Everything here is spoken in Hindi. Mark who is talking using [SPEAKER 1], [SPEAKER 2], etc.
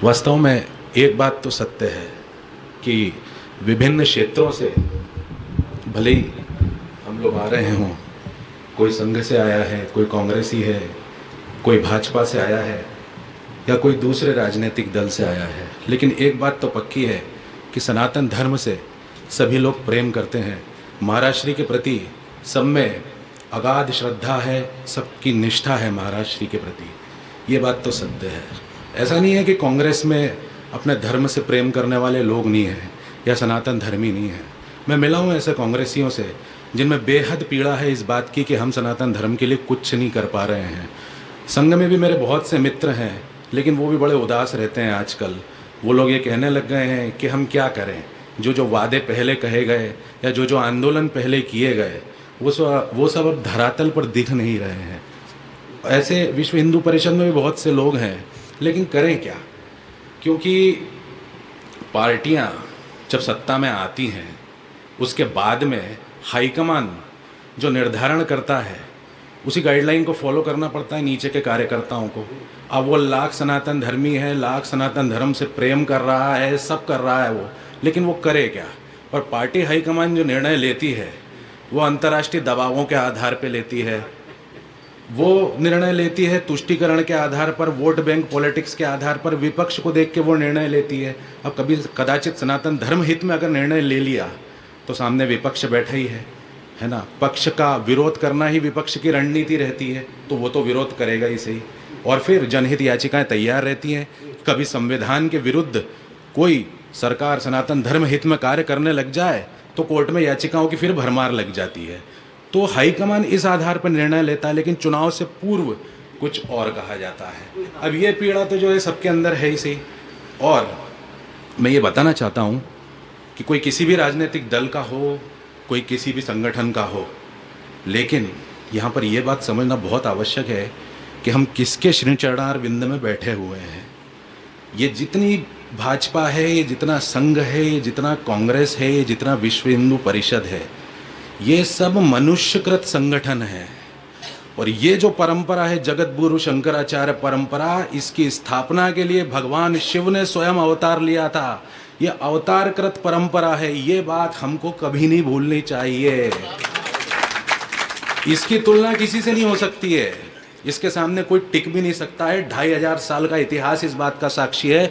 [SPEAKER 1] वास्तव में एक बात तो सत्य है कि विभिन्न क्षेत्रों से भले ही हम लोग आ रहे हों, कोई संघ से आया है, कोई कांग्रेसी है, कोई भाजपा से आया है या कोई दूसरे राजनीतिक दल से आया है, लेकिन एक बात तो पक्की है कि सनातन धर्म से सभी लोग प्रेम करते हैं। महाराज श्री के प्रति सब में अगाध श्रद्धा है, सबकी निष्ठा है महाराज श्री के प्रति। ये बात तो सत्य है। ऐसा नहीं है कि कांग्रेस में अपने धर्म से प्रेम करने वाले लोग नहीं हैं या सनातन धर्मी नहीं हैं। मैं मिला हूँ ऐसे कांग्रेसियों से जिनमें बेहद पीड़ा है इस बात की कि हम सनातन धर्म के लिए कुछ नहीं कर पा रहे हैं। संघ में भी मेरे बहुत से मित्र हैं, लेकिन वो भी बड़े उदास रहते हैं आजकल। वो लोग ये कहने लग गए हैं कि हम क्या करें, जो वादे पहले कहे गए या जो आंदोलन पहले किए गए वो सब अब धरातल पर दिख नहीं रहे हैं। ऐसे विश्व हिंदू परिषद में भी बहुत से लोग हैं, लेकिन करें क्या? क्योंकि पार्टियां जब सत्ता में आती हैं उसके बाद में हाईकमान जो निर्धारण करता है उसी गाइडलाइन को फॉलो करना पड़ता है नीचे के कार्यकर्ताओं को। अब वो लाख सनातन धर्मी है, लाख सनातन धर्म से प्रेम कर रहा है, सब कर रहा है वो, लेकिन वो करे क्या? और पार्टी हाईकमान जो निर्णय लेती है वो अंतर्राष्ट्रीय दबावों के आधार पे लेती है, वो निर्णय लेती है तुष्टीकरण के आधार पर, वोट बैंक पॉलिटिक्स के आधार पर, विपक्ष को देख के वो निर्णय लेती है। अब कभी कदाचित सनातन धर्म हित में अगर निर्णय ले लिया तो सामने विपक्ष बैठा ही है ना। पक्ष का विरोध करना ही विपक्ष की रणनीति रहती है, तो वो तो विरोध करेगा ही सही। और फिर जनहित याचिकाएं तैयार रहती हैं। कभी संविधान के विरुद्ध कोई सरकार सनातन धर्म हित में कार्य करने लग जाए तो कोर्ट में याचिकाओं की फिर भरमार लग जाती है। तो हाईकमान इस आधार पर निर्णय लेता है, लेकिन चुनाव से पूर्व कुछ और कहा जाता है। अब ये पीड़ा तो जो है सबके अंदर है ही सही। और मैं ये बताना चाहता हूँ कि कोई किसी भी राजनीतिक दल का हो, कोई किसी भी संगठन का हो, लेकिन यहाँ पर यह बात समझना बहुत आवश्यक है कि हम किसके श्रीचरणार विंद में बैठे हुए हैं। ये जितनी भाजपा है, ये जितना संघ है, ये जितना कांग्रेस है, ये जितना विश्व हिंदू परिषद है, ये सब मनुष्यकृत संगठन है। और ये जो परंपरा है जगत गुरु शंकराचार्य परंपरा, इसकी स्थापना के लिए भगवान शिव ने स्वयं अवतार लिया था। ये अवतारकृत परंपरा है, ये बात हमको कभी नहीं भूलनी चाहिए। इसकी तुलना किसी से नहीं हो सकती है, इसके सामने कोई टिक भी नहीं सकता है। 2500 साल का इतिहास इस बात का साक्षी है।